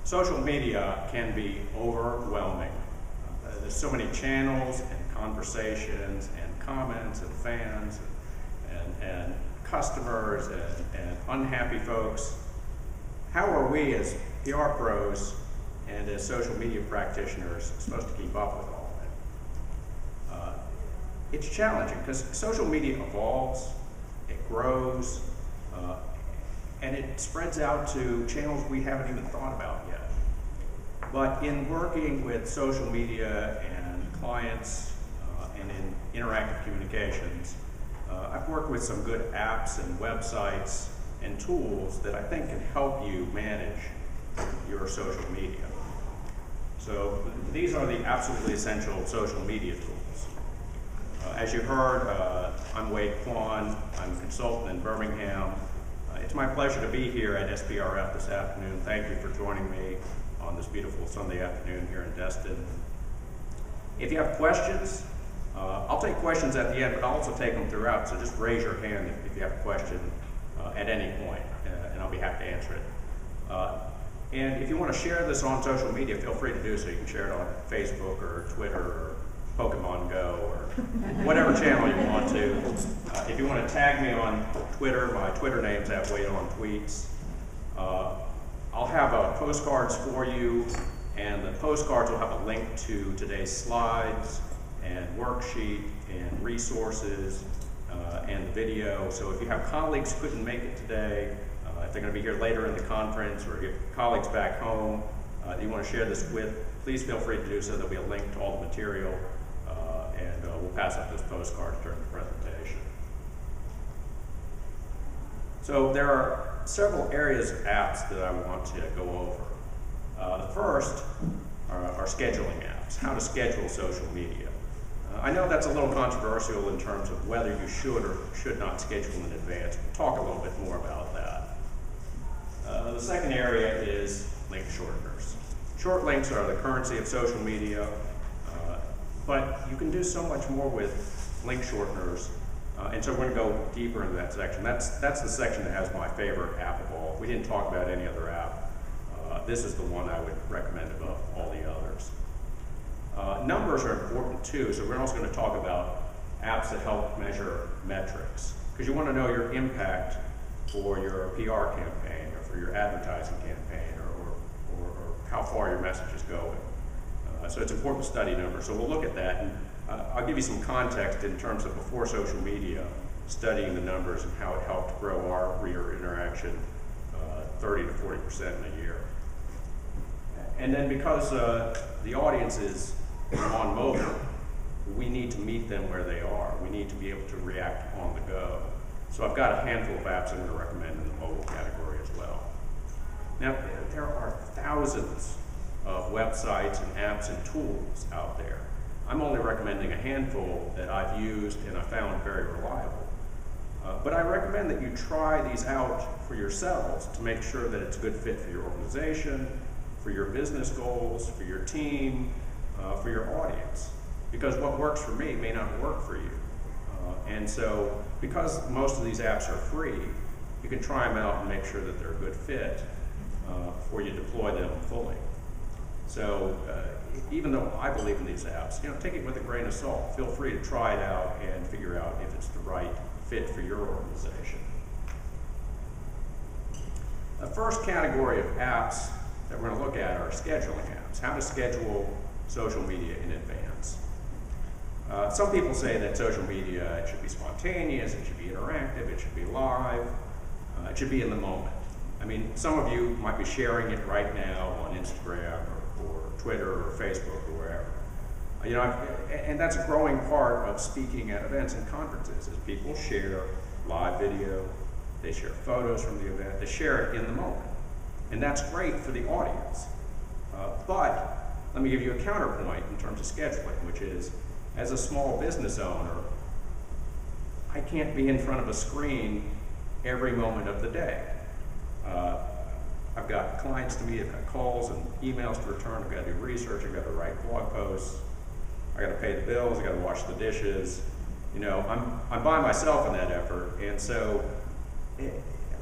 Social media can be overwhelming. There's so many channels and conversations and comments and fans and customers and unhappy folks. How are we as PR pros and as social media practitioners supposed to keep up with all of it? It's challenging because social media evolves, it grows, and it spreads out to channels we haven't even thought about yet. But in working with social media and clients and in interactive communications, I've worked with some good apps and websites and tools that I think can help you manage your social media. So these are the absolutely essential social media tools. As you heard, I'm Kwon. I'm a consultant in Birmingham. It's my pleasure to be here at SPRF this afternoon. Thank you for joining me on this beautiful Sunday afternoon here in Destin. If you have questions, I'll take questions at the end, but I'll also take them throughout, so just raise your hand if you have a question at any point, and I'll be happy to answer it. And if you want to share this on social media, feel free to do so. You can share it on Facebook or Twitter or Pokemon Go or whatever channel you want to. If you want to tag me on Twitter, my Twitter name's at Wait On Tweets. I'll have postcards for you, and the postcards will have a link to today's slides and worksheet and resources and video. So if you have colleagues who couldn't make it today, if they're going to be here later in the conference, or if you have colleagues back home that you want to share this with, please feel free to do so. There'll be a link to all the material, and we'll pass out those postcards during the presentation. So there are several areas of apps that I want to go over. The first are scheduling apps, how to schedule social media. I know that's a little controversial in terms of whether you should or should not schedule in advance. We'll talk a little bit more about that. The second area is link shorteners. Short links are the currency of social media, but you can do so much more with link shorteners. And so we're going to go deeper into that section. That's the section that has my favorite app of all. If we didn't talk about any other app, this is the one I would recommend above all the others. Numbers are important too, so we're also going to talk about apps that help measure metrics, because you want to know your impact for your PR campaign or for your advertising campaign or how far your message is going. So it's important to study numbers. So we'll look at that, and I'll give you some context in terms of before social media, studying the numbers and how it helped grow our reader interaction 30 to 40% in a year. And then because the audience is on mobile, we need to meet them where they are. We need to be able to react on the go. So I've got a handful of apps I'm going to recommend in the mobile category as well. Now, there are thousands of websites and apps and tools out there. I'm only recommending a handful that I've used and I found very reliable. But I recommend that you try these out for yourselves to make sure that it's a good fit for your organization, for your business goals, for your team, for your audience. Because what works for me may not work for you. And so, because most of these apps are free, you can try them out and make sure that they're a good fit before you deploy them fully. So, even though I believe in these apps, take it with a grain of salt. Feel free to try it out and figure out if it's the right fit for your organization. The first category of apps that we're going to look at are scheduling apps. How to schedule social media in advance. Some people say that social media, it should be spontaneous, it should be interactive, it should be live, it should be in the moment. I mean, some of you might be sharing it right now on Instagram or Twitter or Facebook or wherever. And that's a growing part of speaking at events and conferences, is people share live video, they share photos from the event, they share it in the moment. And that's great for the audience. But let me give you a counterpoint in terms of scheduling, which is, as a small business owner, I can't be in front of a screen every moment of the day. I've got clients to meet, I've got calls and emails to return, I've got to do research, I've got to write blog posts, I've got to pay the bills, I've got to wash the dishes. I'm by myself in that effort, and so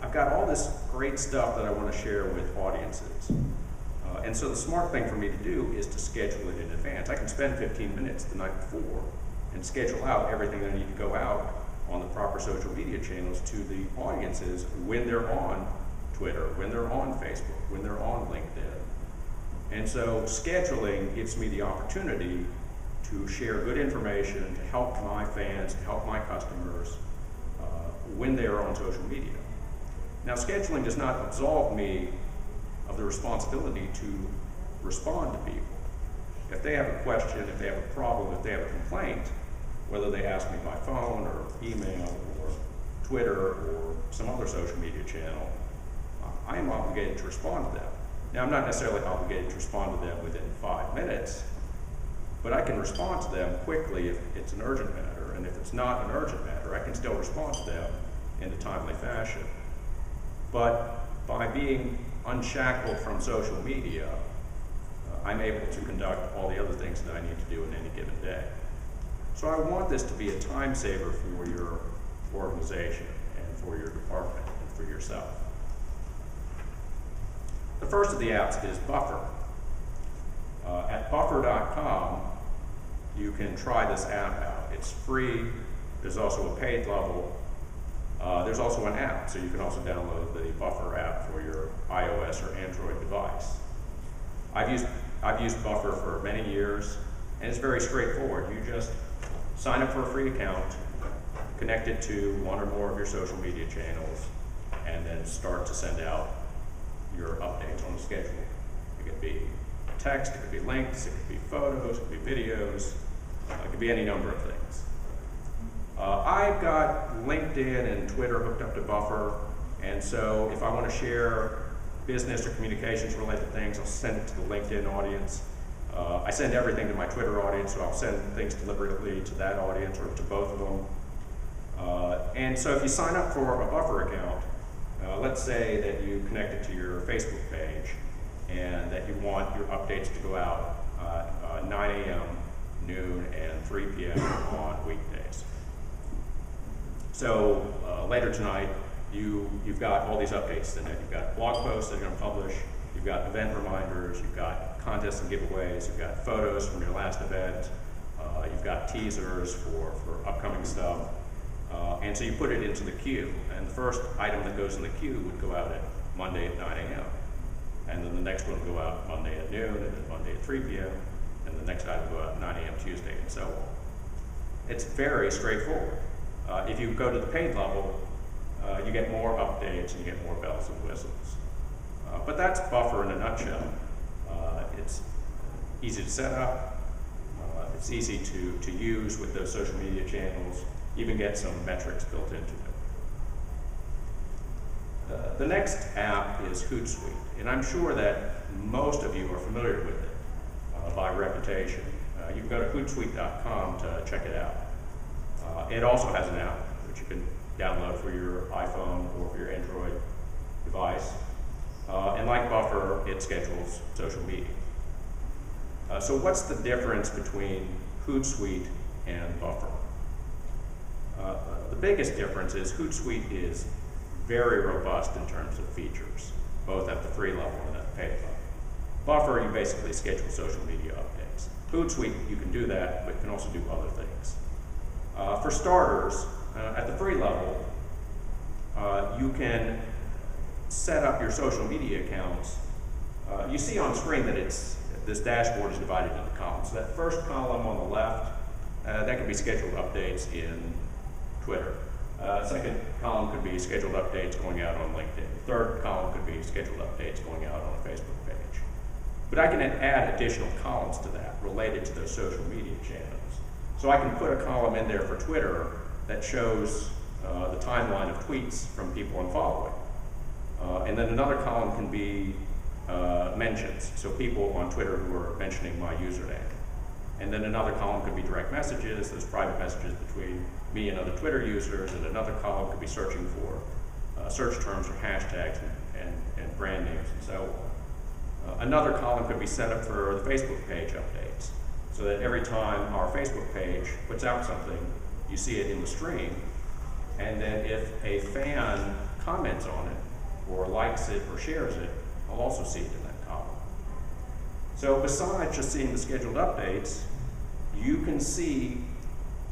I've got all this great stuff that I want to share with audiences. And so the smart thing for me to do is to schedule it in advance. I can spend 15 minutes the night before and schedule out everything that I need to go out on the proper social media channels to the audiences when they're on Twitter, when they're on Facebook, when they're on LinkedIn. And so scheduling gives me the opportunity to share good information, to help my fans, to help my customers when they are on social media. Now, scheduling does not absolve me of the responsibility to respond to people. If they have a question, if they have a problem, if they have a complaint, whether they ask me by phone or email or Twitter or some other social media channel, I am obligated to respond to them. Now, I'm not necessarily obligated to respond to them within 5 minutes, but I can respond to them quickly if it's an urgent matter, and if it's not an urgent matter, I can still respond to them in a timely fashion. But by being unshackled from social media, I'm able to conduct all the other things that I need to do in any given day. So I want this to be a time saver for your organization and for your department and for yourself. The first of the apps is Buffer. At buffer.com, you can try this app out. It's free. There's also a paid level. There's also an app, so you can also download the Buffer app for your iOS or Android device. I've used Buffer for many years, and it's very straightforward. You just sign up for a free account, connect it to one or more of your social media channels, and then start to send out your updates on the schedule. It could be text, it could be links, it could be photos, it could be videos, it could be any number of things. I've got LinkedIn and Twitter hooked up to Buffer, and so if I want to share business or communications related things, I'll send it to the LinkedIn audience. I send everything to my Twitter audience, so I'll send things deliberately to that audience or to both of them. And so if you sign up for a Buffer account, let's say that you connect it to your Facebook page and that you want your updates to go out 9 a.m., noon, and 3 p.m. on weekdays. So later tonight, you've got all these updates in it. You've got blog posts that you're going to publish, you've got event reminders, you've got contests and giveaways, you've got photos from your last event, you've got teasers for upcoming stuff. And so you put it into the queue, and the first item that goes in the queue would go out at Monday at 9 a.m. And then the next one would go out Monday at noon, and then Monday at 3 p.m., and the next item would go out at 9 a.m. Tuesday, and so on. It's very straightforward. If you go to the paid level, you get more updates and you get more bells and whistles. But that's Buffer in a nutshell. It's easy to set up, it's easy to use with those social media channels, even get some metrics built into it. The next app is HootSuite, and I'm sure that most of you are familiar with it by reputation. You can go to HootSuite.com to check it out. It also has an app which you can download for your iPhone or for your Android device. And like Buffer, it schedules social media. So what's the difference between HootSuite and Buffer? The biggest difference is HootSuite is very robust in terms of features, both at the free level and at the paid level. Buffer, you basically schedule social media updates. HootSuite, you can do that, but you can also do other things. For starters, at the free level, you can set up your social media accounts. You see on screen that this dashboard is divided into columns. So that first column on the left, that could be scheduled updates in Twitter. Second column could be scheduled updates going out on LinkedIn. Third column could be scheduled updates going out on a Facebook page. But I can add additional columns to that related to those social media channels. So I can put a column in there for Twitter that shows the timeline of tweets from people I'm following. And then another column can be mentions, so people on Twitter who are mentioning my username. And then another column could be direct messages, those private messages between me and other Twitter users, and another column could be searching for search terms or hashtags and brand names and so on. Another column could be set up for the Facebook page updates, so that every time our Facebook page puts out something, you see it in the stream, and then if a fan comments on it, or likes it, or shares it, I'll also see it in that column. So besides just seeing the scheduled updates, you can see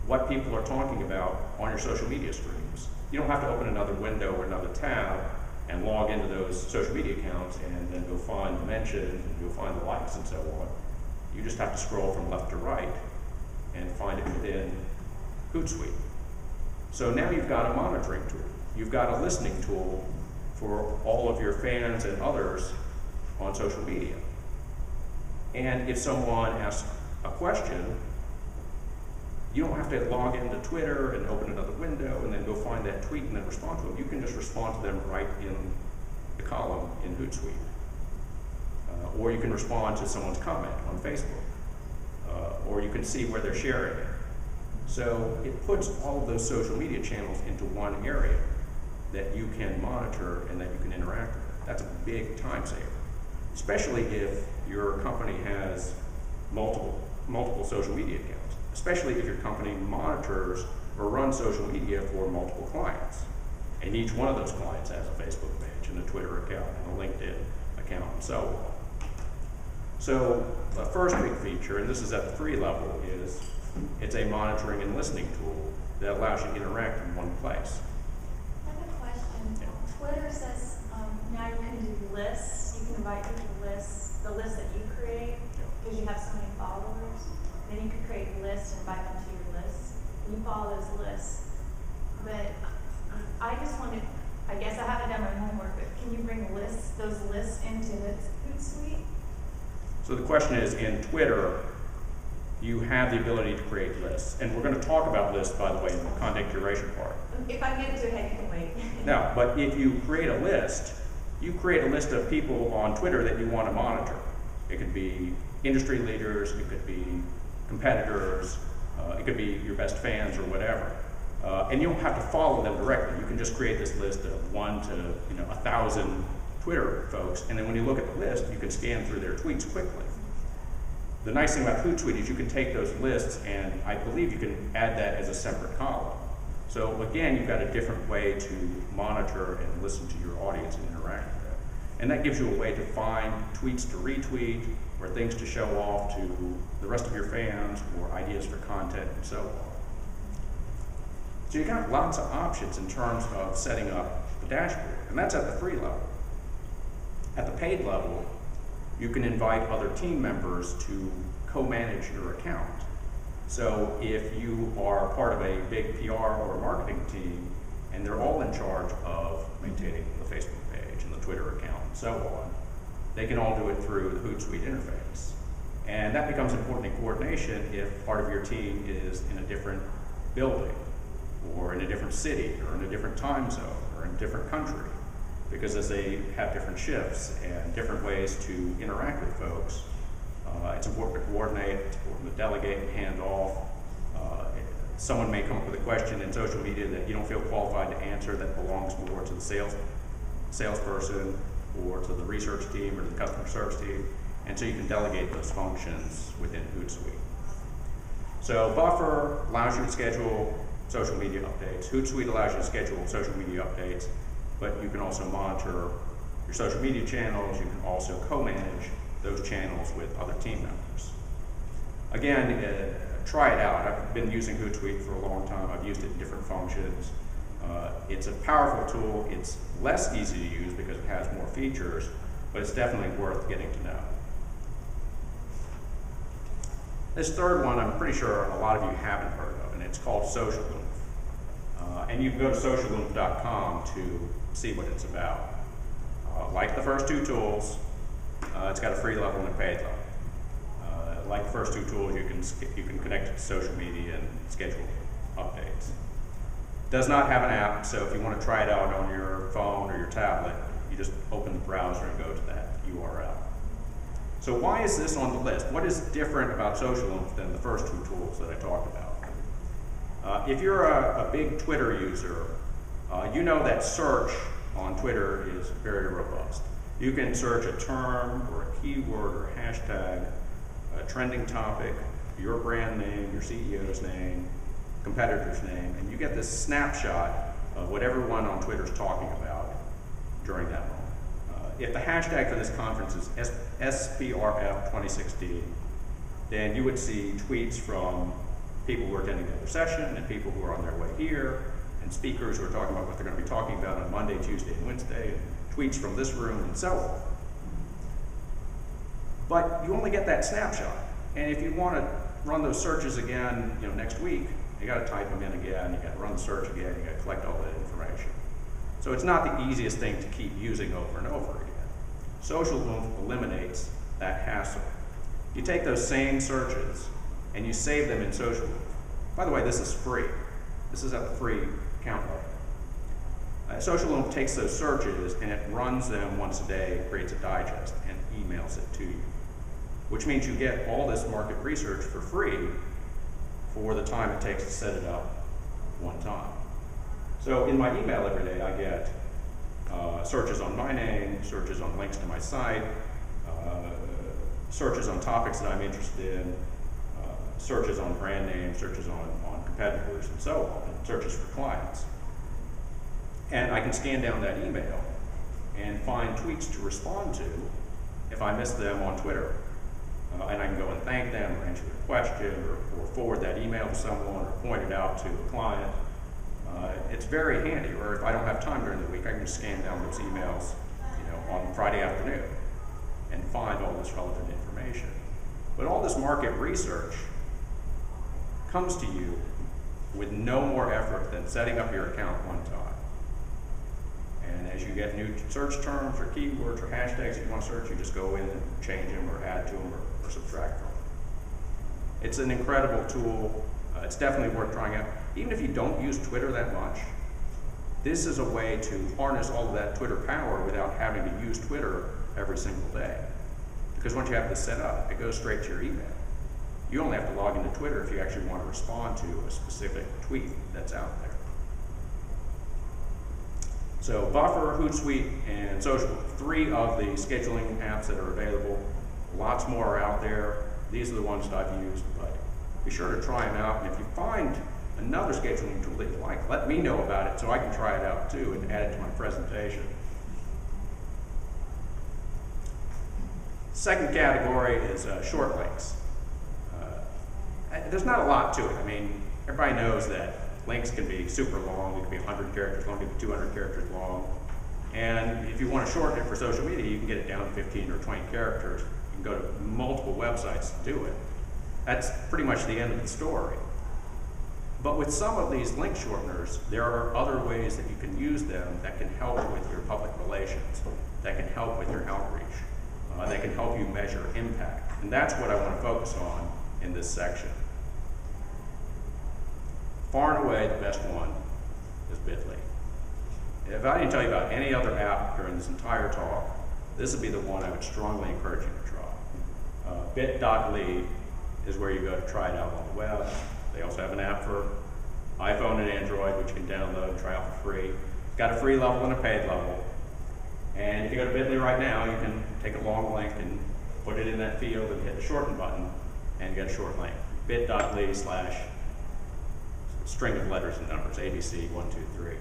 what people are talking about on your social media streams. You don't have to open another window or another tab and log into those social media accounts and then go find the mentions and go find the likes and so on. You just have to scroll from left to right and find it within HootSuite. So now you've got a monitoring tool. You've got a listening tool for all of your fans and others on social media. And if someone asks a question, you don't have to log into Twitter and open another window and then go find that tweet and then respond to them. You can just respond to them right in the column in HootSuite. Or you can respond to someone's comment on Facebook. Or you can see where they're sharing it. So it puts all of those social media channels into one area that you can monitor and that you can interact with. That's a big time saver, especially if your company has multiple social media accounts, especially if your company monitors or runs social media for multiple clients. And each one of those clients has a Facebook page and a Twitter account and a LinkedIn account and so on. So the first big feature, and this is at the free level, is it's a monitoring and listening tool that allows you to interact in one place. I have a question. Yeah. Twitter says now you can do lists. You can invite people to lists, the list that you create, because you have so many followers. Then you can create lists and invite them to your lists. And you follow those lists. But I just wanted, I guess I haven't done my homework, but can you bring those lists into HootSuite? So the question is, in Twitter, you have the ability to create lists. And we're going to talk about lists, by the way, in the content curation part. If I get too ahead, you can wait. No, but if you create a list, you create a list of people on Twitter that you want to monitor. It could be industry leaders, it could be competitors, it could be your best fans or whatever. And you don't have to follow them directly. You can just create this list of 1 to 1,000 Twitter folks, and then when you look at the list, you can scan through their tweets quickly. The nice thing about HootSuite is you can take those lists, and I believe you can add that as a separate column. So again, you've got a different way to monitor and listen to your audience and interact with them. And that gives you a way to find tweets to retweet, or things to show off to the rest of your fans, or ideas for content, and so on. So you've got lots of options in terms of setting up the dashboard, and that's at the free level. At the paid level, you can invite other team members to co-manage your account. So if you are part of a big PR or marketing team, and they're all in charge of maintaining the Facebook page and the Twitter account and so on, they can all do it through the HootSuite interface. And that becomes important in coordination if part of your team is in a different building, or in a different city, or in a different time zone, or in a different country. Because as they have different shifts and different ways to interact with folks, it's important to coordinate, it's important to delegate and hand off. Someone may come up with a question in social media that you don't feel qualified to answer that belongs more to the salesperson or to the research team or to the customer service team, and so you can delegate those functions within HootSuite. So Buffer allows you to schedule social media updates. HootSuite allows you to schedule social media updates, but you can also monitor your social media channels. You can also co-manage those channels with other team members. Again, try it out. I've been using HootSuite for a long time. I've used it in different functions. It's a powerful tool. It's less easy to use because it has more features, but it's definitely worth getting to know. This third one, I'm pretty sure a lot of you haven't heard of, and it's called Social Loom. And you can go to socialloom.com to see what it's about. Like the first two tools, it's got a free level and a paid level. Like the first two tools, you can connect it to social media and schedule updates. Does not have an app, so if you want to try it out on your phone or your tablet, you just open the browser and go to that URL. So why is this on the list? What is different about Social Loom than the first two tools that I talked about? If you're a big Twitter user, you know that search on Twitter is very robust. You can search a term or a keyword or a hashtag, a trending topic, your brand name, your CEO's name, competitor's name, and you get this snapshot of what everyone on Twitter is talking about during that moment. if the hashtag for this conference is SPRF 2016, then you would see tweets from people who are attending the other session and people who are on their way here, and speakers who are talking about what they're going to be talking about on Monday, Tuesday, and Wednesday, and tweets from this room, and so on. But you only get that snapshot. And if you want to run those searches again, next week, you got to type them in again, you got to run the search again, you got to collect all that information. So it's not the easiest thing to keep using over and over again. Social eliminates that hassle. You take those same searches and you save them in Social Loop. By the way, this is free. This is at the free account level. Social Loop takes those searches and it runs them once a day, creates a digest, and emails it to you, which means you get all this market research for free for the time it takes to set it up one time. So in my email every day, I get searches on my name, searches on links to my site, searches on topics that I'm interested in, searches on brand names, searches on competitors, and so on, and searches for clients. And I can scan down that email and find tweets to respond to if I miss them on Twitter. And I can go and thank them, or answer their question, or forward that email to someone, or point it out to a client. It's very handy. Or if I don't have time during the week, I can just scan down those emails, on Friday afternoon, and find all this relevant information. But all this market research comes to you with no more effort than setting up your account one time. And as you get new search terms or keywords or hashtags that you want to search, you just go in and change them or add to them or subtract from them. It's an incredible tool. It's definitely worth trying out. Even if you don't use Twitter that much, this is a way to harness all of that Twitter power without having to use Twitter every single day. Because once you have this set up, it goes straight to your email. You only have to log into Twitter if you actually want to respond to a specific tweet that's out there. So Buffer, HootSuite, and Social, 3 of the scheduling apps that are available. Lots more are out there. These are the ones that I've used, but be sure to try them out. And if you find another scheduling tool that you like, let me know about it so I can try it out too and add it to my presentation. Second category is short links. There's not a lot to it. I mean, everybody knows that links can be super long. They can be 100 characters long, they can be 200 characters long. And if you want to shorten it for social media, you can get it down to 15 or 20 characters. You can go to multiple websites to do it. That's pretty much the end of the story. But with some of these link shorteners, there are other ways that you can use them that can help with your public relations, that can help with your outreach, that can help you measure impact. And that's what I want to focus on in this section. Far and away, the best one is Bitly. If I didn't tell you about any other app during this entire talk, this would be the one I would strongly encourage you to try. Bit.ly is where you go to try it out on the web. They also have an app for iPhone and Android, which you can download and try out for free. It's got a free level and a paid level. And if you go to Bitly right now, you can take a long link and put it in that field and hit the shorten button and get a short link. Bit.ly/ string of letters and numbers, ABC 1, 2, 3.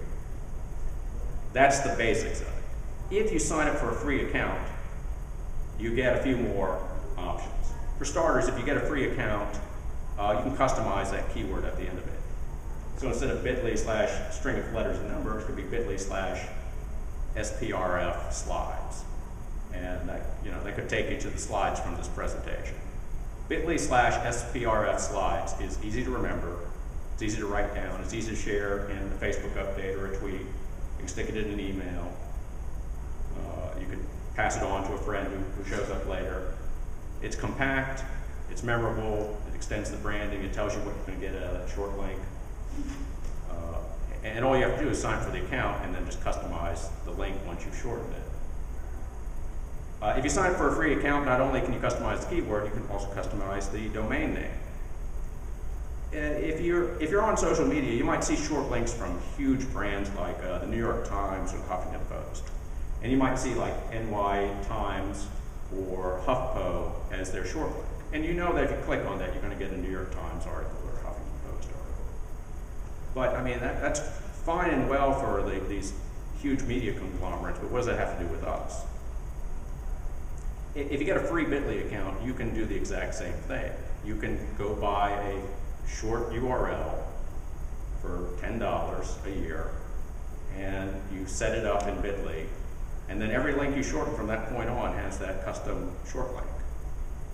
That's the basics of it. If you sign up for a free account, you get a few more options. For starters, if you get a free account, you can customize that keyword at the end of it. So instead of Bitly/ string of letters and numbers, it could be Bitly/ SPRF slides. And that could take you to the slides from this presentation. Bitly/ SPRF slides is easy to remember. It's easy to write down. It's easy to share in a Facebook update or a tweet. You can stick it in an email. You can pass it on to a friend who shows up later. It's compact. It's memorable. It extends the branding. It tells you what you're going to get out of that short link. And all you have to do is sign for the account and then just customize the link once you've shortened it. If you sign up for a free account, not only can you customize the keyword, you can also customize the domain name. If you're on social media, you might see short links from huge brands like the New York Times or the Huffington Post. And you might see like NY Times or HuffPo as their short link. And you know that if you click on that, you're going to get a New York Times article or a Huffington Post article. But I mean, that's fine and well for these huge media conglomerates, but what does that have to do with us? if you get a free Bitly account, you can do the exact same thing. You can go buy a short URL for $10 a year, and you set it up in Bitly, and then every link you shorten from that point on has that custom short link.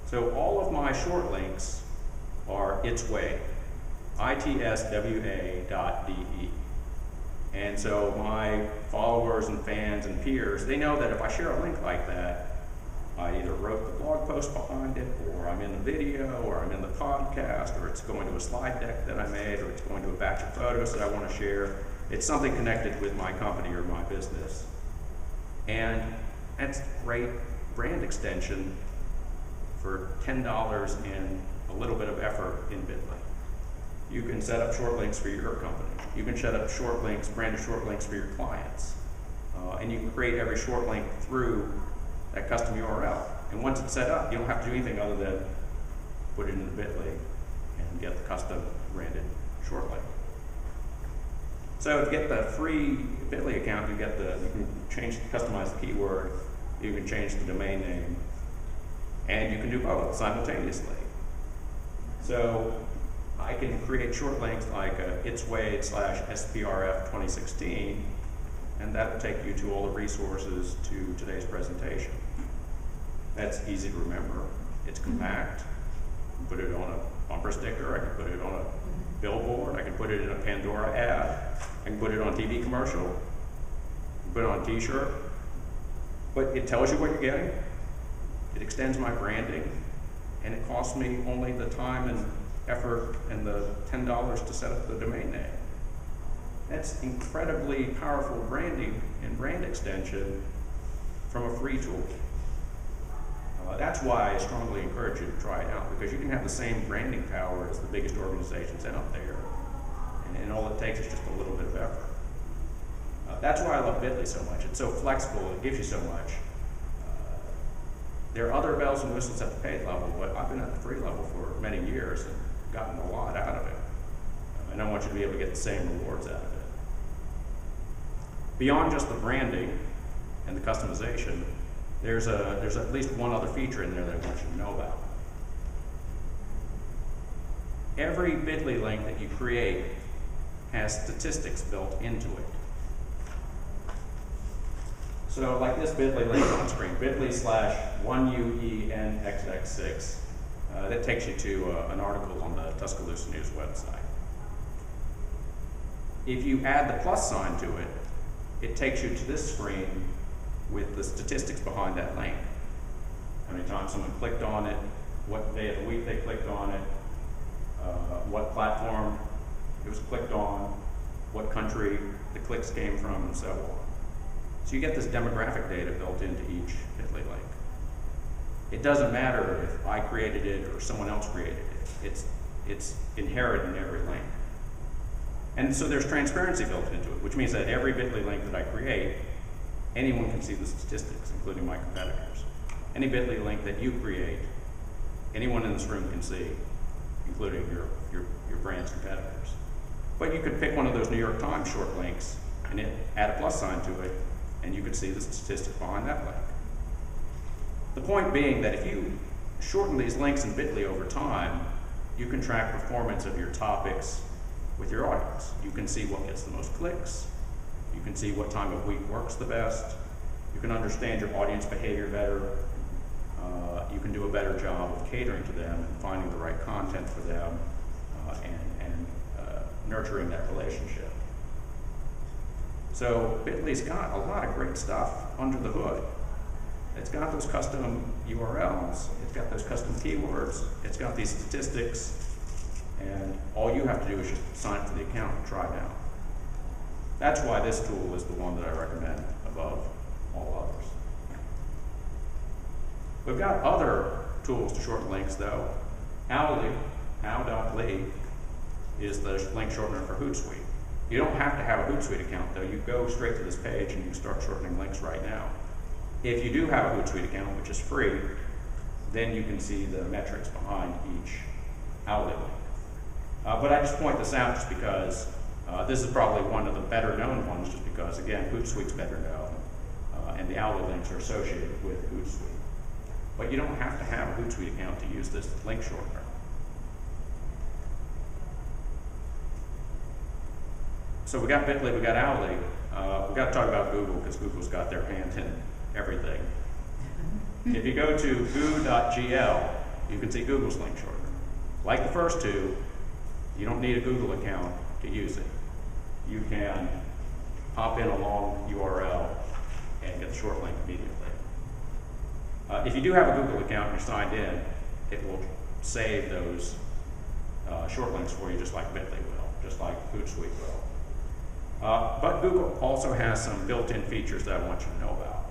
So all of my short links are its way, itswa.de. And so my followers and fans and peers, they know that if I share a link like that, I either wrote the blog post behind it, or I'm in the video, or I'm in the podcast, or it's going to a slide deck that I made, or it's going to a batch of photos that I want to share. It's something connected with my company or my business. And that's great brand extension for $10 and a little bit of effort in Bitly. You can set up short links for your company. You can set up short links, branded short links for your clients. And you can create every short link through that custom URL. And once it's set up, you don't have to do anything other than put it into Bitly and get the custom branded short link. So to get the free Bitly account, you can customize the keyword, you can change the domain name, and you can do both simultaneously. So I can create short links like itsway/SPRF 2016, and that will take you to all the resources to today's presentation. That's easy to remember. It's compact. You can put it on a bumper sticker. I can put it on a billboard. I can put it in a Pandora ad. I can put it on a TV commercial. I can put it on a t-shirt. But it tells you what you're getting. It extends my branding. And it costs me only the time and effort and the $10 to set up the domain name. That's incredibly powerful branding and brand extension from a free tool. That's why I strongly encourage you to try it out, because you can have the same branding power as the biggest organizations out there, and all it takes is just a little bit of effort. That's why I love Bitly so much. It's so flexible, it gives you so much. There are other bells and whistles at the paid level, but I've been at the free level for many years and gotten a lot out of it. And I want you to be able to get the same rewards out of it. Beyond just the branding and the customization, there's at least one other feature in there that I want you to know about. Every Bitly link that you create has statistics built into it. So like this Bitly link on screen, bit.ly/1UENXX6, that takes you to an article on the Tuscaloosa News website. If you add the plus sign to it, it takes you to this screen with the statistics behind that link. How many times someone clicked on it, what day of the week they clicked on it, what platform it was clicked on, what country the clicks came from, and so on. So you get this demographic data built into each Bitly link. It doesn't matter if I created it or someone else created it. It's inherent in every link. And so there's transparency built into it, which means that every Bitly link that I create, anyone can see the statistics, including my competitors. Any Bitly link that you create, anyone in this room can see, including your brand's competitors. But you could pick one of those New York Times short links and add a plus sign to it, and you could see the statistics behind that link. The point being that if you shorten these links in Bitly over time, you can track performance of your topics with your audience. You can see what gets the most clicks. You can see what time of week works the best. You can understand your audience behavior better. You can do a better job of catering to them and finding the right content for them and nurturing that relationship. So Bitly's got a lot of great stuff under the hood. It's got those custom URLs, it's got those custom keywords, it's got these statistics, and all you have to do is just sign up for the account and try it out. That's why this tool is the one that I recommend above all others. We've got other tools to shorten links though. Owly, ow.ly, is the link shortener for HootSuite. You don't have to have a HootSuite account though. You go straight to this page and you can start shortening links right now. If you do have a HootSuite account, which is free, then you can see the metrics behind each Owly link. But I just point this out just because this is probably one of the better known ones, just because, again, HootSuite's better known, and the Owly links are associated with HootSuite. but you don't have to have a HootSuite account to use this link shortener. So we got Bitly, we got Owly. We got to talk about Google because Google's got their hand in everything. If you go to goo.gl, you can see Google's link shortener. Like the first two, you don't need a Google account to use it. You can pop in a long URL and get the short link immediately. If you do have a Google account and you're signed in, it will save those short links for you just like Bitly will, just like HootSuite will. But Google also has some built-in features that I want you to know about.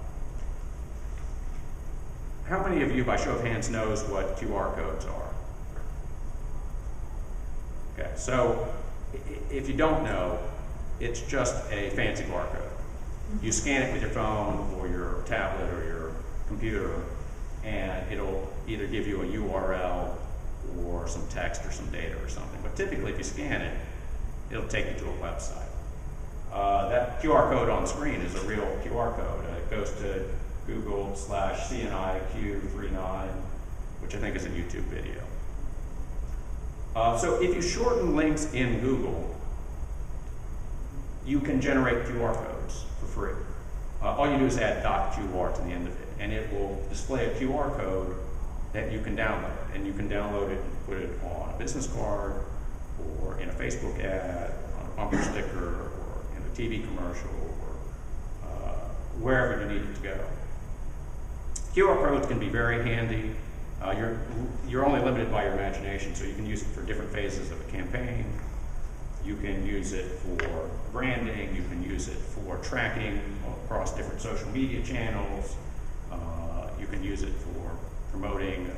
How many of you, by show of hands, knows what QR codes are? Okay, so if you don't know, it's just a fancy barcode. You scan it with your phone or your tablet or your computer, and it'll either give you a URL or some text or some data or something. But typically, if you scan it, it'll take you to a website. That QR code on screen is a real QR code. It goes to Google/CNIQ39, which I think is a YouTube video. So if you shorten links in Google, you can generate QR codes for free. All you do is add .qr to the end of it, and it will display a QR code that you can download. And you can download it and put it on a business card, or in a Facebook ad, or on a bumper sticker, or in a TV commercial, or wherever you need it to go. QR codes can be very handy. You're only limited by your imagination, so you can use it for different phases of a campaign. You can use it for branding. You can use it for tracking across different social media channels. You can use it for promoting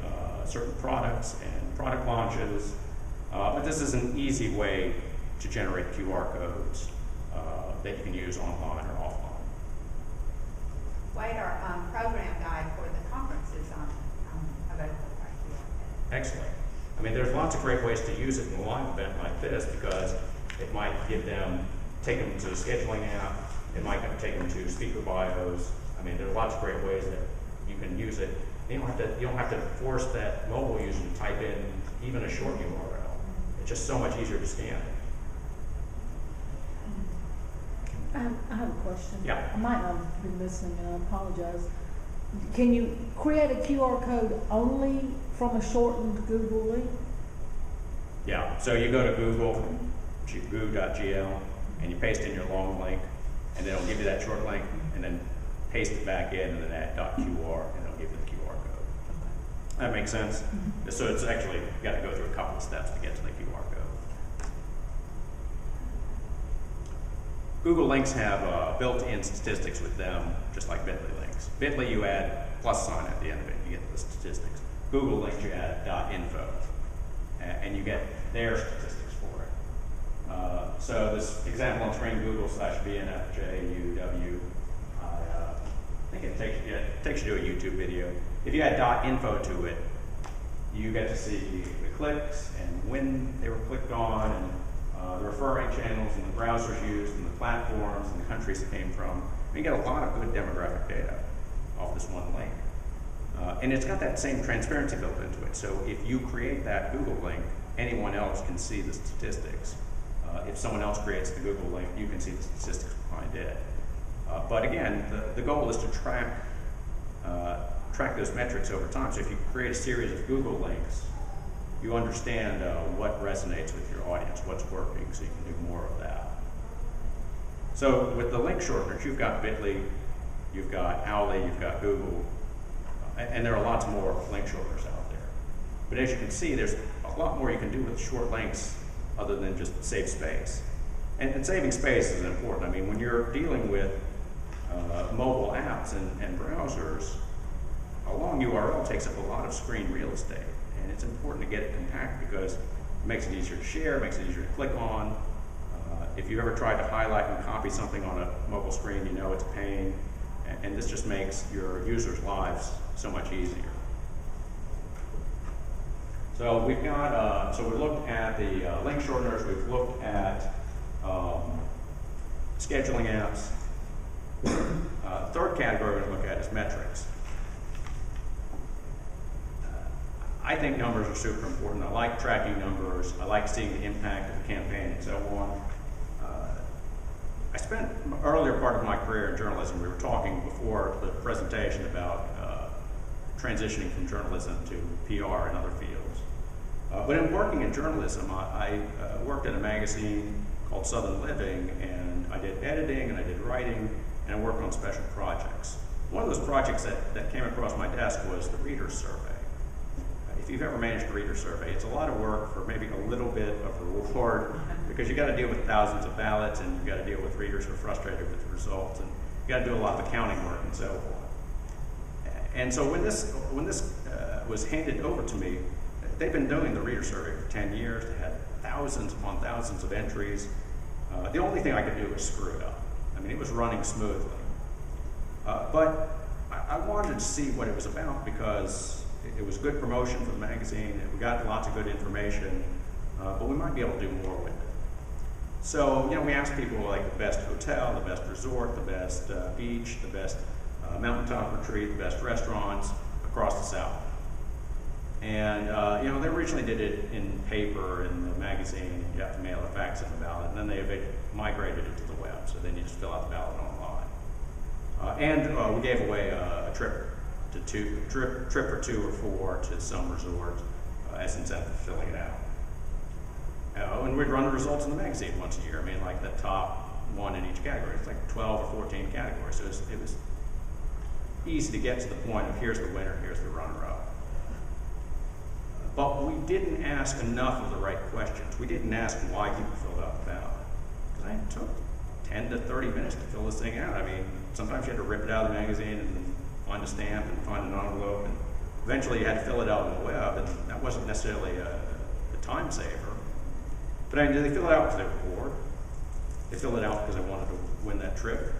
certain products and product launches. But this is an easy way to generate QR codes that you can use online or offline. Wade, our program guide for the conference is available right here. Excellent. I mean, there's lots of great ways to use it in a live event like this because it might take them to the scheduling app. It might take them to speaker bios. I mean, there are lots of great ways that you can use it. You don't have to force that mobile user to type in even a short URL. It's just so much easier to scan it. I have a question. Yeah. I might not have been listening, and I apologize. Can you create a QR code only from a shortened Google link? Yeah, so you go to Google, goo.gl, and you paste in your long link, and then it'll give you that short link, and then paste it back in, and then add .qr, and it'll give you the QR code. That makes sense? Mm-hmm. So it's actually, you got to go through a couple of steps to get to the QR code. Google Links have built-in statistics with them, just like Bitly links. Bitly, you add plus sign at the end of it, you get the statistics. Google Links, you add .info, and you get their statistics for it. So this example on screen, Google/BNFJUW, I think it takes you to a YouTube video. If you add .info to it, you get to see the clicks and when they were clicked on, and the referring channels and the browsers used and the platforms and the countries it came from. You get a lot of good demographic data off this one link. And it's got that same transparency built into it. So if you create that Google link, anyone else can see the statistics. If someone else creates the Google link, you can see the statistics behind it. But again, the goal is to track those metrics over time. So if you create a series of Google links, you understand what resonates with your audience, what's working, so you can do more of that. So with the link shorteners, you've got Bitly, you've got Owly, you've got Google, and there are lots more link shorteners out there. But as you can see, there's a lot more you can do with short links other than just save space. And saving space is important. I mean, when you're dealing with mobile apps and browsers, a long URL takes up a lot of screen real estate. And it's important to get it compact because it makes it easier to share, makes it easier to click on. If you've ever tried to highlight and copy something on a mobile screen, you know it's a pain. And this just makes your users' lives so much easier. So we've got, so we've looked at the link shorteners, we've looked at scheduling apps. Third category we're going to look at is metrics. I think numbers are super important. I like tracking numbers. I like seeing the impact of the campaign and so on. I spent the earlier part of my career in journalism. We were talking before the presentation about transitioning from journalism to PR and other fields. But in working in journalism, I worked in a magazine called Southern Living, and I did editing and I did writing, and I worked on special projects. One of those projects that came across my desk was the Reader's Survey. If you've ever managed a Reader's Survey, it's a lot of work for maybe a little bit of reward, because you got to deal with thousands of ballots, and you got to deal with readers who are frustrated with the results, and you got to do a lot of accounting work and so forth. And so when this was handed over to me, they've been doing the Reader Survey for 10 years. They had thousands upon thousands of entries. The only thing I could do was screw it up. I mean, it was running smoothly. But I wanted to see what it was about, because it was good promotion for the magazine. We got lots of good information, but we might be able to do more with it. So, we asked people like the best hotel, the best resort, the best beach, the best mountaintop retreat, the best restaurants across the South. And, they originally did it in paper in the magazine, and you have to mail a fax in the ballot, and then they migrated it to the web, so then you just fill out the ballot online. And we gave away a trip for 2 or 4 to some resort as incentive for filling it out. And we'd run the results in the magazine once a year. I mean, like the top one in each category. It's like 12 or 14 categories. So it was easy to get to the point of here's the winner, here's the runner-up. But we didn't ask enough of the right questions. We didn't ask why people filled out the ballot. Because it took 10 to 30 minutes to fill this thing out. I mean, sometimes you had to rip it out of the magazine and find a stamp and find an envelope, and eventually you had to fill it out on the web, and that wasn't necessarily a time saver. But did they fill it out because they were bored? They filled it out because they wanted to win that trip.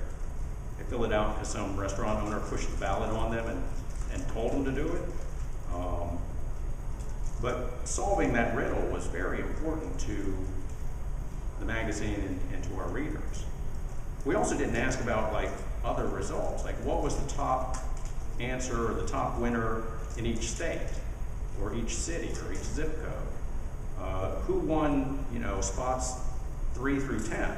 They filled it out because some restaurant owner pushed the ballot on them and told them to do it. But solving that riddle was very important to the magazine and to our readers. We also didn't ask about other results, like what was the top answer or the top winner in each state or each city or each zip code. Who won, spots 3 through 10?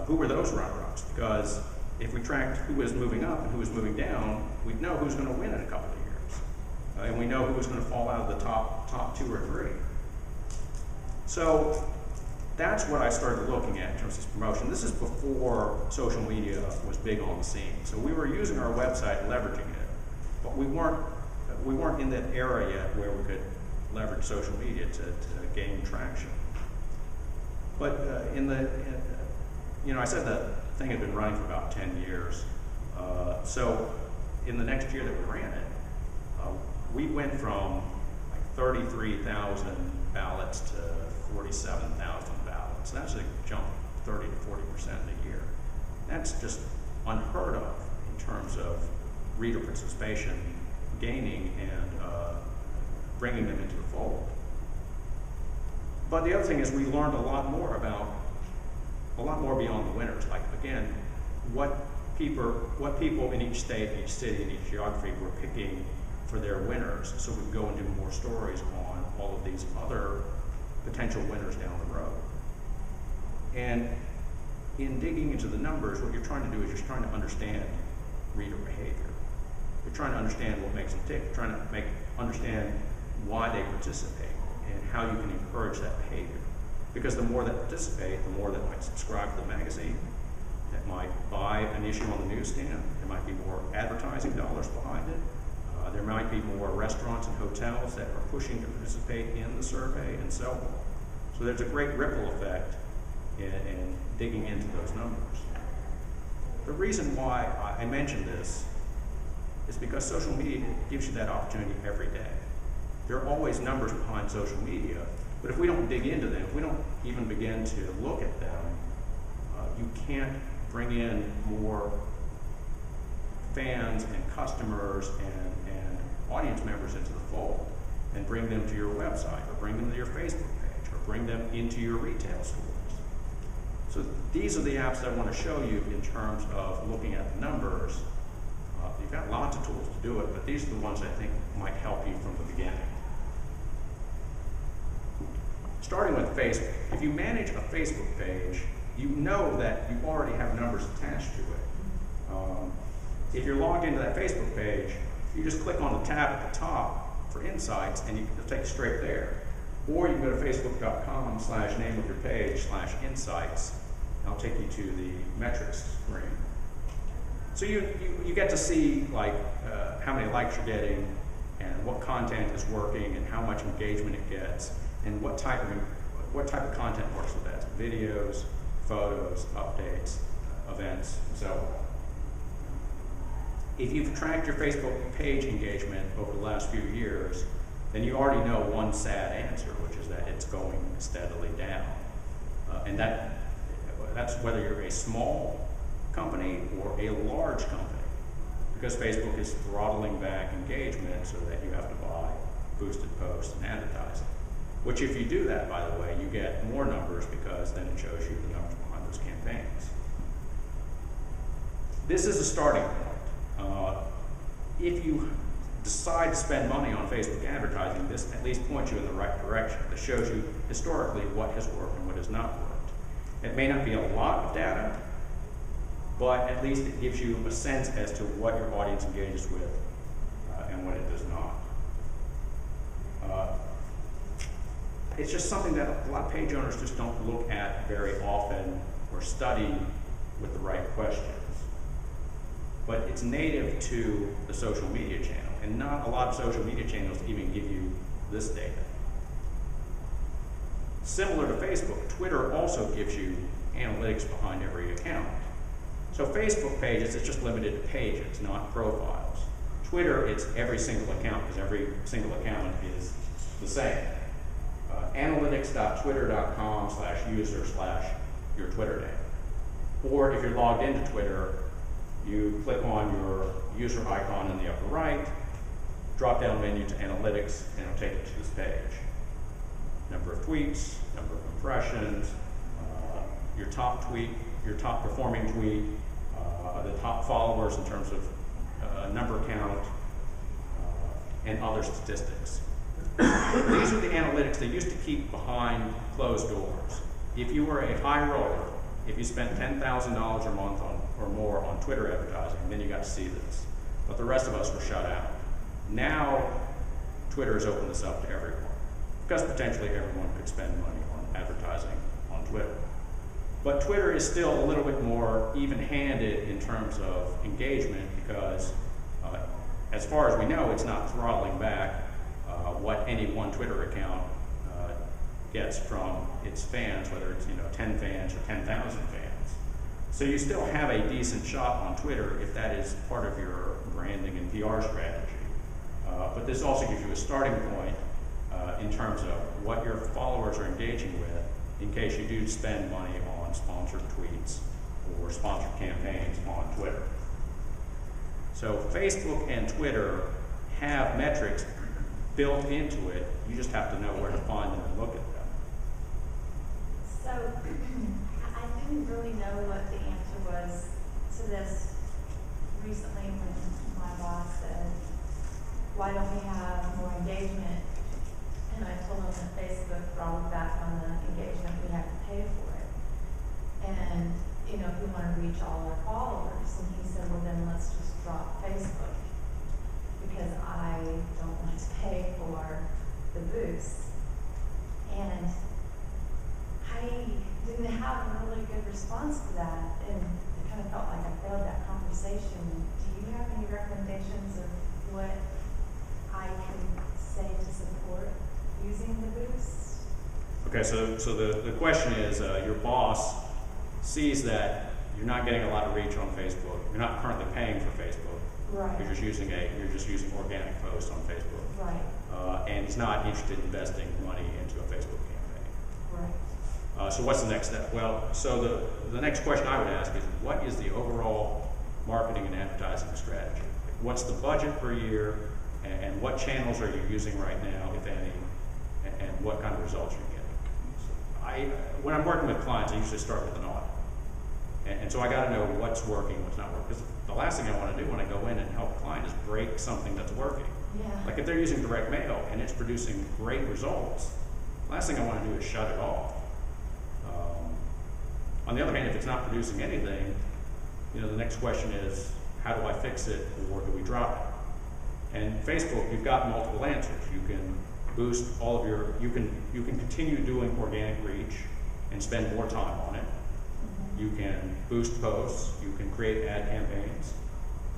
Who were those runner-ups? Because if we tracked who was moving up and who was moving down, we'd know who's going to win in a couple of years. And we know who was going to fall out of the top 2 or 3. So that's what I started looking at in terms of promotion. This is before social media was big on the scene. So we were using our website, leveraging it, but we weren't in that era yet where we could leverage social media to gain traction. But I said the thing had been running for about 10 years. So in the next year that we ran it, we went from 33,000 ballots to 47,000 ballots. That's a jump 30 to 40% in a year. That's just unheard of in terms of reader participation, gaining and bringing them into the fold. But the other thing is we learned a lot more beyond the winners. Like again, what people in each state, each city, and each geography were picking for their winners, so we could go and do more stories on all of these other potential winners down the road. And in digging into the numbers, what you're trying to do is you're trying to understand reader behavior. You're trying to understand what makes them tick. You're trying to understand why they participate and how you can encourage that behavior. Because the more that participate, the more that might subscribe to the magazine, that might buy an issue on the newsstand, there might be more advertising dollars behind it, there might be more restaurants and hotels that are pushing to participate in the survey, and so on. So there's a great ripple effect in digging into those numbers. The reason why I mention this is because social media gives you that opportunity every day. There are always numbers behind social media, but if we don't dig into them, if we don't even begin to look at them, you can't bring in more fans and customers and audience members into the fold and bring them to your website or bring them to your Facebook page or bring them into your retail stores. So these are the apps that I want to show you in terms of looking at the numbers. You've got lots of tools to do it, but these are the ones I think might help you from the beginning. Starting with Facebook, if you manage a Facebook page, you know that you already have numbers attached to it. If you're logged into that Facebook page, you just click on the tab at the top for insights and it'll take you straight there. Or you can go to facebook.com/name of your page/insights. I'll take you to the metrics screen. So you get to see like how many likes you're getting and what content is working and how much engagement it gets and what type of content works with that. Videos, photos, updates, events, and so on. If you've tracked your Facebook page engagement over the last few years, then you already know one sad answer, which is that it's going steadily down. And that's whether you're a small company or a large company, because Facebook is throttling back engagement so that you have to buy boosted posts and advertising. Which if you do that, by the way, you get more numbers because then it shows you the numbers behind those campaigns. This is a starting point. If you decide to spend money on Facebook advertising, this at least points you in the right direction. This shows you historically what has worked and what has not worked. It may not be a lot of data, but at least it gives you a sense as to what your audience engages with and what it does not. It's just something that a lot of page owners just don't look at very often or study with the right questions. But it's native to the social media channel, and not a lot of social media channels even give you this data. Similar to Facebook, Twitter also gives you analytics behind every account. So Facebook pages, it's just limited to pages, not profiles. Twitter, it's every single account, because every single account is the same. Analytics.twitter.com/user/your Twitter name. Or if you're logged into Twitter, you click on your user icon in the upper right, drop down menu to analytics, and it'll take you to this page. Number of tweets, number of impressions, your top tweet, your top performing tweet, the top followers in terms of number count, and other statistics. These are the analytics they used to keep behind closed doors. If you were a high roller, if you spent $10,000 a month or more on Twitter advertising, then you got to see this. But the rest of us were shut out. Now, Twitter has opened this up to everyone, because potentially everyone could spend money on advertising on Twitter. But Twitter is still a little bit more even-handed in terms of engagement, because as far as we know, it's not throttling back what any one Twitter account gets from its fans, whether it's 10 fans or 10,000 fans. So you still have a decent shot on Twitter if that is part of your branding and PR strategy. But this also gives you a starting point in terms of what your followers are engaging with in case you do spend money on sponsored tweets or sponsored campaigns on Twitter. So Facebook and Twitter have metrics built into it. You just have to know where to find them and look at them. So, I didn't really know what the answer was to this recently when my boss said, why don't we have more engagement? And I told him that Facebook throttled back on the engagement, we have to pay for it. And, if we want to reach all our followers, and he said, well then let's just drop Facebook, because I don't want to pay for the boost. And I didn't have a really good response to that, and it kind of felt like I failed that conversation. Do you have any recommendations of what I can say to support using the boost? Okay, so the question is, your boss sees that you're not getting a lot of reach on Facebook. You're not currently paying for Facebook. Right. You're just using organic posts on Facebook. Right. And he's not interested in investing money into a Facebook campaign. Right. So what's the next step? Well, so the next question I would ask is, what is the overall marketing and advertising strategy? What's the budget per year, and what channels are you using right now, if any, and what kind of results you're getting? So when I'm working with clients, I usually start with an audit. And so I got to know what's working, what's not working. Because the last thing I want to do when I go in and help a client is break something that's working. Yeah. Like if they're using direct mail and it's producing great results, Last thing I want to do is shut it off. On the other hand, if it's not producing anything, the next question is, how do I fix it, or do we drop it? And Facebook, you've got multiple answers. You can boost all of your, you can continue doing organic reach and spend more time on it. You can boost posts, you can create ad campaigns,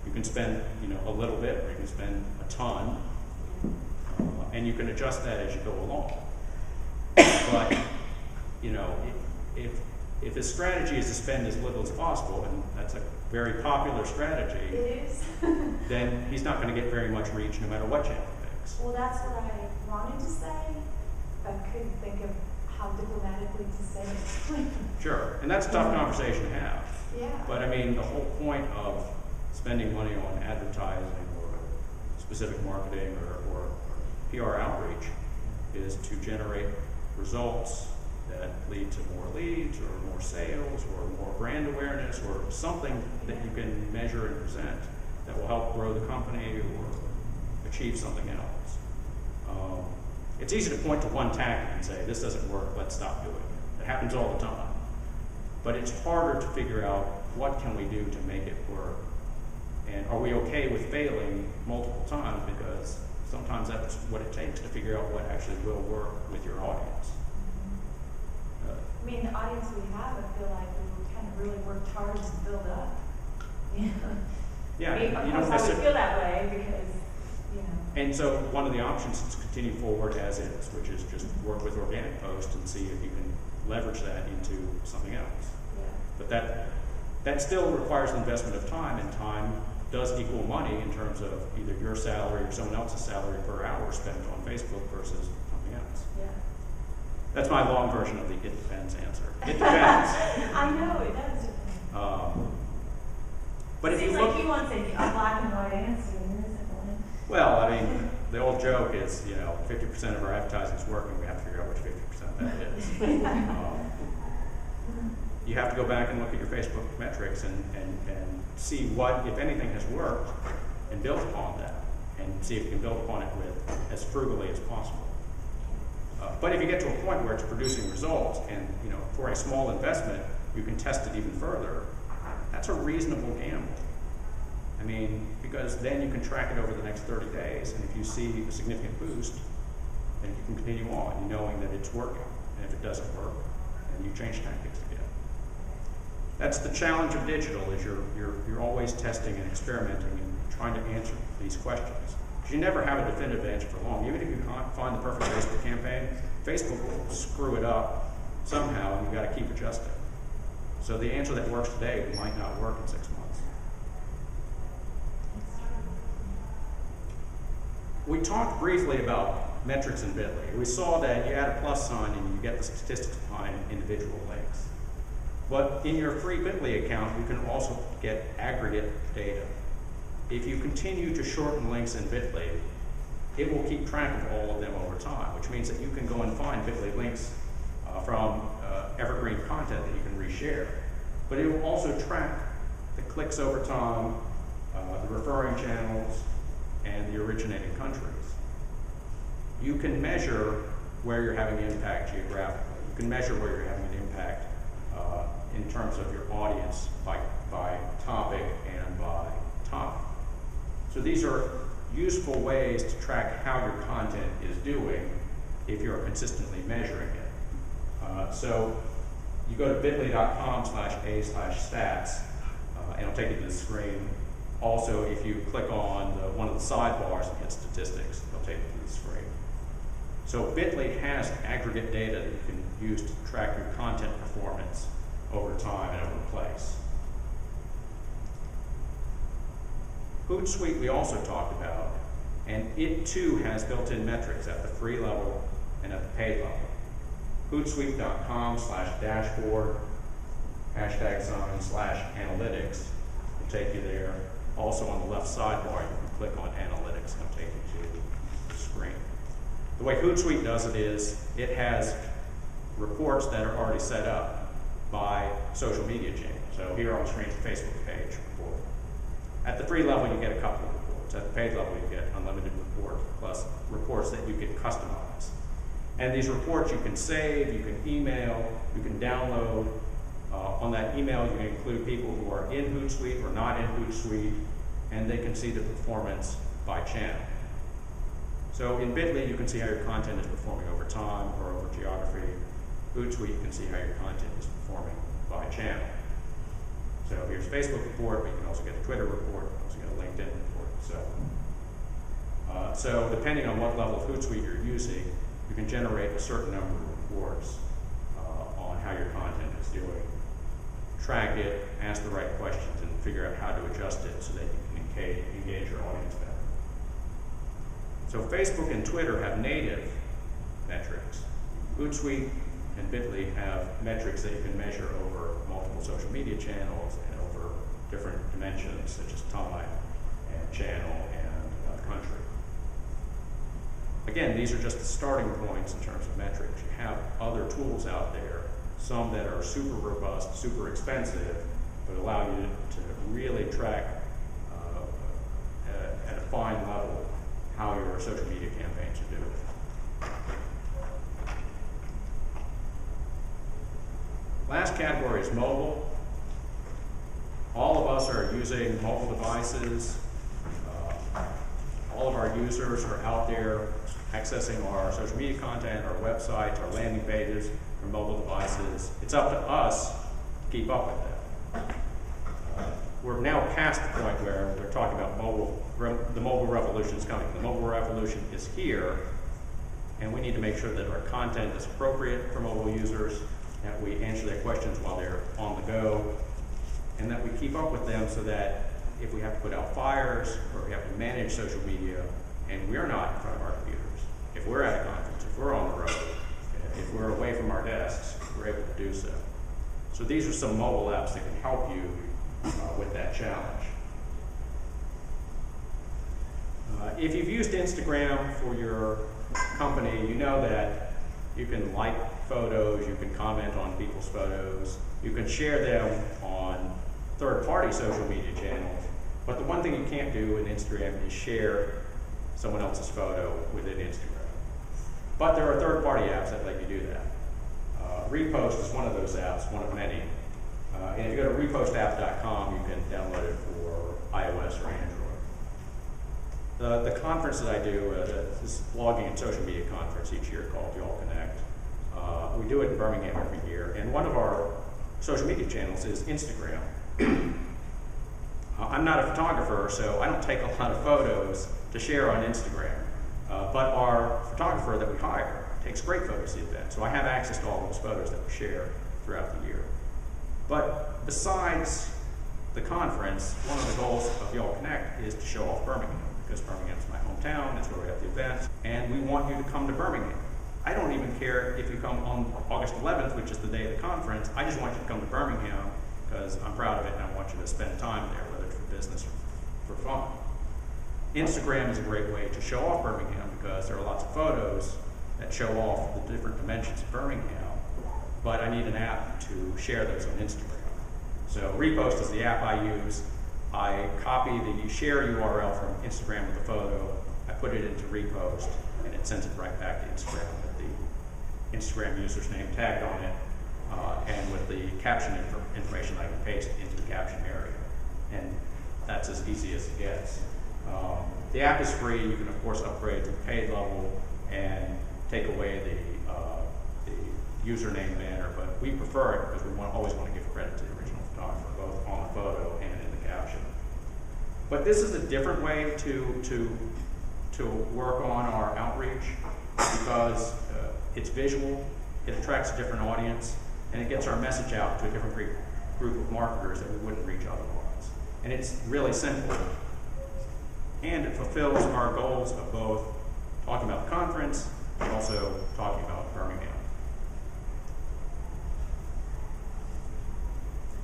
you can spend a little bit, or you can spend a ton, and you can adjust that as you go along. But if his strategy is to spend as little as possible, and that's a very popular strategy, It is. then he's not going to get very much reach no matter what channel he picks. Well, that's what I wanted to say. I couldn't think of how diplomatically to say it. Sure, and that's a tough conversation to have. Yeah. But I mean, the whole point of spending money on advertising or specific marketing or PR outreach is to generate results that lead to more leads or more sales or more brand awareness or something that you can measure and present that will help grow the company or achieve something else. It's easy to point to one tactic and say, this doesn't work, let's stop doing it. It happens all the time. But it's harder to figure out what can we do to make it work. And are we okay with failing multiple times, because sometimes that's what it takes to figure out what actually will work with your audience. I mean, the audience we have, I feel like we kind of really worked hard to build up. Yeah, I mean, of you course don't I would necessarily. feel that way because, And so one of the options is to continue forward as is, which is just work with organic posts and see if you can leverage that into something else. yeah. But that still requires an investment of time, and time does equal money in terms of either your salary or someone else's salary per hour spent on Facebook versus something else. Yeah. That's my long version of the it depends answer. It depends. I know, it does depend. But if you Seems look, like he wants a black and white answer, and there isn't one. well, I mean, the old joke is, 50% of our advertising is working. We have to figure out which 50% that is. You have to go back and look at your Facebook metrics and see what, if anything, has worked, and build upon that, and see if you can build upon it with as frugally as possible. But if you get to a point where it's producing results, and for a small investment, you can test it even further, that's a reasonable gamble. I mean, because then you can track it over the next 30 days, and if you see a significant boost, then you can continue on, knowing that it's working. And if it doesn't work, then you change tactics again. That's the challenge of digital, is you're always testing and experimenting and trying to answer these questions. Because you never have a definitive answer for long. Even if you can't find the perfect Facebook campaign, Facebook will screw it up somehow, and you've got to keep adjusting. So the answer that works today might not work in 6 months. We talked briefly about metrics in Bitly. We saw that you add a plus sign and you get the statistics behind individual links. But in your free Bitly account, you can also get aggregate data. If you continue to shorten links in Bitly, it will keep track of all of them over time, which means that you can go and find Bitly links from evergreen content that you can reshare. But it will also track the clicks over time, the referring channels, and the originating countries. You can measure where you're having an impact geographically. You can measure where you're having an impact in terms of your audience by topic and by topic. So these are useful ways to track how your content is doing if you're consistently measuring it. So you go to bit.ly/a/stats, and it'll take you to the screen. Also, if you click on one of the sidebars and hit statistics, it'll take you to the screen. So Bitly has aggregate data that you can use to track your content performance over time and over place. HootSuite we also talked about, and it too has built-in metrics at the free level and at the paid level. HootSuite.com/dashboard, #/analytics will take you there. Also on the left sidebar, you can click on analytics and it'll take you to the screen. The way HootSuite does it is it has reports that are already set up by social media chain. So here on the screen is the Facebook page report. At the free level, you get a couple of reports. At the paid level, you get unlimited reports plus reports that you can customize. And these reports you can save, you can email, you can download. On that email, you can include people who are in HootSuite or not in HootSuite, and they can see the performance by channel. So in Bitly, you can see how your content is performing over time or over geography. HootSuite, you can see how your content is performing by channel. So here's a Facebook report, but you can also get a Twitter report, you can also get a LinkedIn report. So depending on what level of HootSuite you're using, you can generate a certain number of reports on how your content is doing, track it, ask the right questions, and figure out how to adjust it so that you can engage your audience better. So Facebook and Twitter have native metrics. HootSuite and Bitly have metrics that you can measure over multiple social media channels and over different dimensions such as time and channel and country. Again, these are just the starting points in terms of metrics. You have other tools out there, some that are super robust, super expensive, but allow you to really track at a fine level how your social media campaigns are doing. Last category is mobile. All of us are using mobile devices. All of our users are out there accessing our social media content, our websites, our landing pages from mobile devices. It's up to us to keep up with that. We're now past the point where we're talking about the mobile revolution is coming. The mobile revolution is here, and we need to make sure that our content is appropriate for mobile users, that we answer their questions while they're on the go, and that we keep up with them so that if we have to put out fires or we have to manage social media and we're not in front of our computers, if we're at a conference, if we're on the road, if we're away from our desks, we're able to do so. So these are some mobile apps that can help you with that challenge. If you've used Instagram for your company, you know that you can like photos, you can comment on people's photos, you can share them on third-party social media channels, but the one thing you can't do in Instagram is share someone else's photo within Instagram. But there are third-party apps that let you do that. Repost is one of those apps, one of many. And if you go to repostapp.com, you can download it for iOS or Android. The conference that I do, this blogging and social media conference each year called Y'all Connect. We do it in Birmingham every year, and one of our social media channels is Instagram. I'm not a photographer, so I don't take a lot of photos to share on Instagram. But our photographer that we hire takes great photos of the event. So I have access to all those photos that we share throughout the year. But besides the conference, one of the goals of Y'all Connect is to show off Birmingham, because Birmingham's my hometown, that's where we have the event, and we want you to come to Birmingham. I don't even care if you come on August 11th, which is the day of the conference. I just want you to come to Birmingham because I'm proud of it and I want you to spend time there, whether it's for business or for fun. Instagram is a great way to show off Birmingham because there are lots of photos that show off the different dimensions of Birmingham, but I need an app to share those on Instagram. So Repost is the app I use. I copy the share URL from Instagram with the photo, I put it into Repost, and it sends it right back to Instagram with the Instagram user's name tagged on it, and with the caption information I can paste into the caption area. And that's as easy as it gets. The app is free. You can, of course, upgrade to the paid level and take away the username banner, but we prefer it because we always want to give credit to the original photographer, both on the photo and in the caption. But this is a different way to work on our outreach because it's visual, it attracts a different audience, and it gets our message out to a different group of marketers that we wouldn't reach otherwise. And it's really simple. And it fulfills our goals of both talking about the conference and also talking about Birmingham.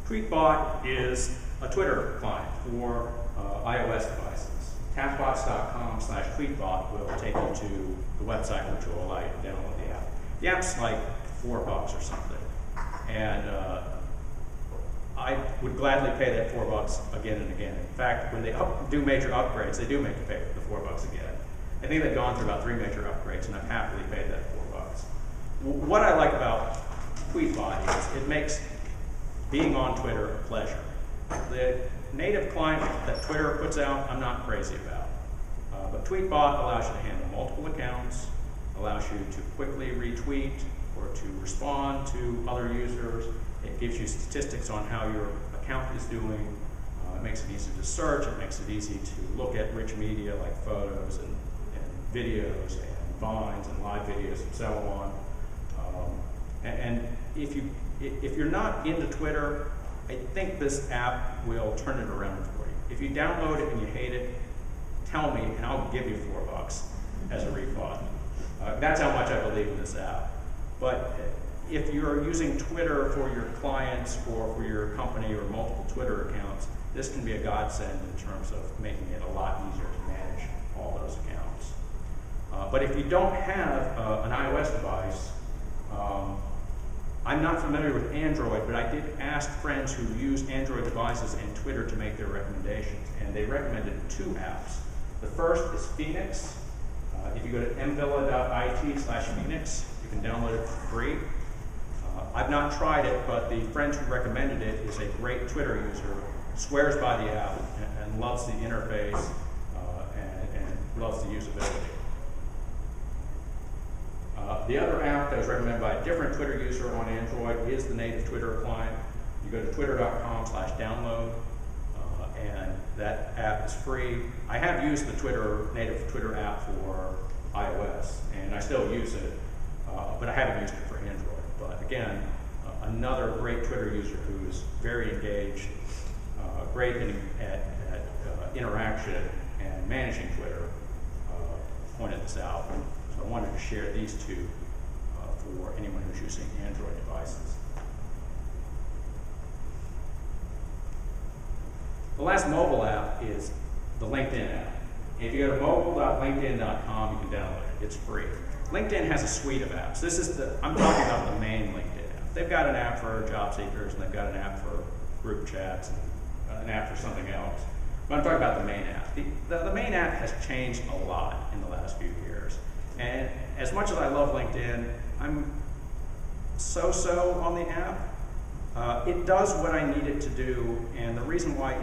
Tweetbot is a Twitter client for iOS devices. Tapbots.com/tweetbot will take you to the website which will allow you to download the app. The app's like $4 or something. And I would gladly pay that $4 again and again. In fact, when they do major upgrades, they do make you pay the $4 again. I think they've gone through about 3 major upgrades, and I've happily paid that $4. What I like about Tweetbot is it makes being on Twitter a pleasure. The native client that Twitter puts out, I'm not crazy about. But Tweetbot allows you to handle multiple accounts, allows you to quickly retweet or to respond to other users. It gives you statistics on how your account is doing. It makes it easy to search. It makes it easy to look at rich media like photos and videos and vines and live videos and so on. And if you're not into Twitter, I think this app will turn it around for you. If you download it and you hate it, tell me and I'll give you $4 as a refund. That's how much I believe in this app. But if you're using Twitter for your clients or for your company or multiple Twitter accounts, this can be a godsend in terms of making it a lot easier to manage all those accounts. But if you don't have an iOS device, I'm not familiar with Android, but I did ask friends who use Android devices and Twitter to make their recommendations, and they recommended 2 apps. The first is Phoenix. If you go to mvilla.it/Phoenix, you can download it for free. I've not tried it, but the friend who recommended it is a great Twitter user, swears by the app, and loves the interface and loves the usability. The other app that was recommended by a different Twitter user on Android is the native Twitter client. You go to twitter.com/download, and that app is free. I have used the native Twitter app for iOS, and I still use it, but I haven't used it for Android. But again, another great Twitter user who is very engaged, great at interaction and managing Twitter, pointed this out. So I wanted to share these 2 for anyone who's using Android devices. The last mobile app is the LinkedIn app. If you go to mobile.linkedin.com, you can download it. It's free. LinkedIn has a suite of apps. I'm talking about the main LinkedIn app. They've got an app for job seekers, and they've got an app for group chats, and an app for something else. But I'm talking about the main app. The main app has changed a lot in the last few years. And as much as I love LinkedIn, I'm so-so on the app. It does what I need it to do, and the reason why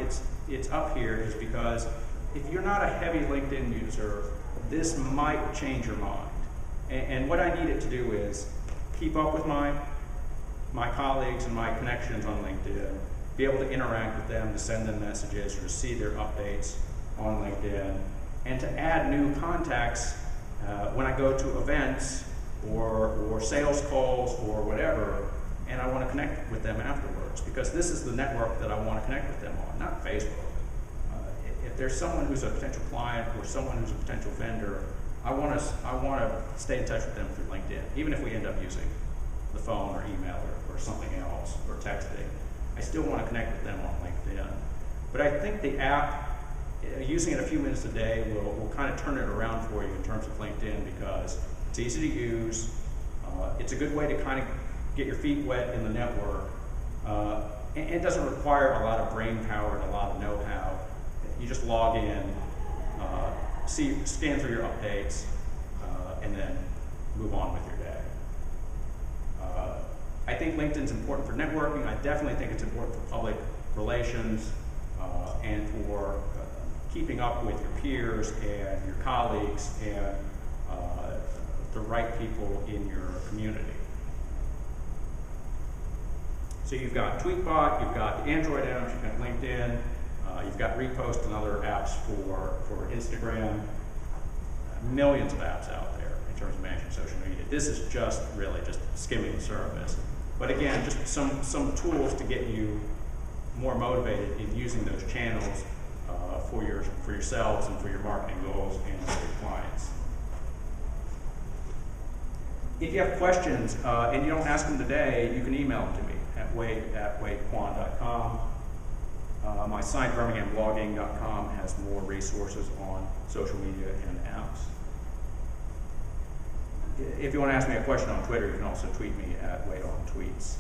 it's up here is because if you're not a heavy LinkedIn user, this might change your mind. And what I need it to do is keep up with my colleagues and my connections on LinkedIn, be able to interact with them, to send them messages, or to see their updates on LinkedIn, and to add new contacts when I go to events or sales calls or whatever, and I want to connect with them afterwards, because this is the network that I want to connect with them on, not Facebook. If there's someone who's a potential client or someone who's a potential vendor, I want to stay in touch with them through LinkedIn, even if we end up using the phone or email or something else, or texting. I still want to connect with them on LinkedIn. But I think the app, using it a few minutes a day, will kind of turn it around for you in terms of LinkedIn, because it's easy to use. It's a good way to kind of get your feet wet in the network. And it doesn't require a lot of brain power and a lot of know-how. You just log in, scan through your updates, and then move on with your day. I think LinkedIn's important for networking. I definitely think it's important for public relations and for keeping up with your peers and your colleagues and the right people in your community. So you've got Tweetbot, you've got the Android apps, you've got LinkedIn, you've got Repost and other apps for Instagram. Millions of apps out there in terms of managing social media. This is just really just skimming the surface. But again, just some tools to get you more motivated in using those channels for yourselves and for your marketing goals and for your clients. If you have questions and you don't ask them today, you can email them to me at wade@wadekwon.com. My site, birminghamlogging.com, has more resources on social media and apps. If you want to ask me a question on Twitter, you can also tweet me at WadeOnTweets.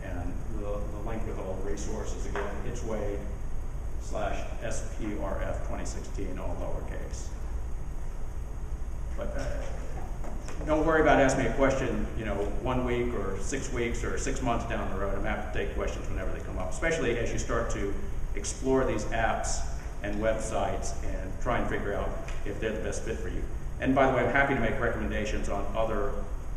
And the link with all the resources, again, it's Wade/SPRF 2016, all lowercase. But don't worry about asking me a question, 1 week or 6 weeks or 6 months down the road. I'm happy to take questions whenever they come up, especially as you start to explore these apps and websites and try and figure out if they're the best fit for you. And by the way, I'm happy to make recommendations on other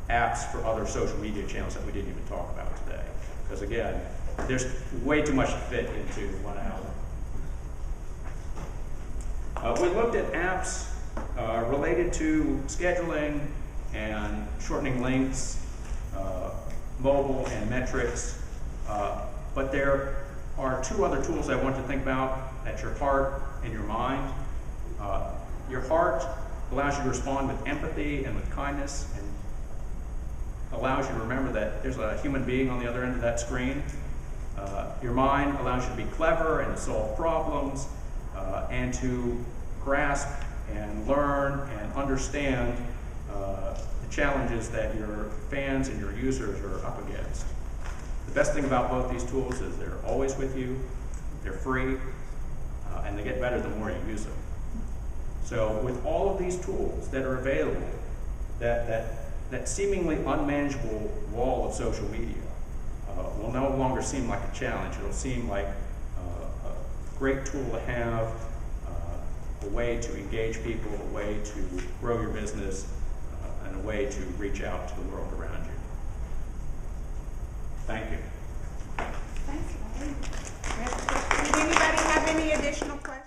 apps for other social media channels that we didn't even talk about today. Because again, there's way too much to fit into 1 hour. We looked at apps related to scheduling and shortening links, mobile and metrics, but there are 2 other tools I want to think about at your heart and your mind. Your heart allows you to respond with empathy and with kindness, and allows you to remember that there's a human being on the other end of that screen. Your mind allows you to be clever and to solve problems, and to grasp and learn and understand the challenges that your fans and your users are up against. The best thing about both these tools is they're always with you, they're free, and they get better the more you use them. So with all of these tools that are available, that seemingly unmanageable wall of social media will no longer seem like a challenge. It'll seem like a great tool to have, a way to engage people, a way to grow your business, and a way to reach out to the world around you. Thank you. Thanks, Larry. Did anybody have any additional questions?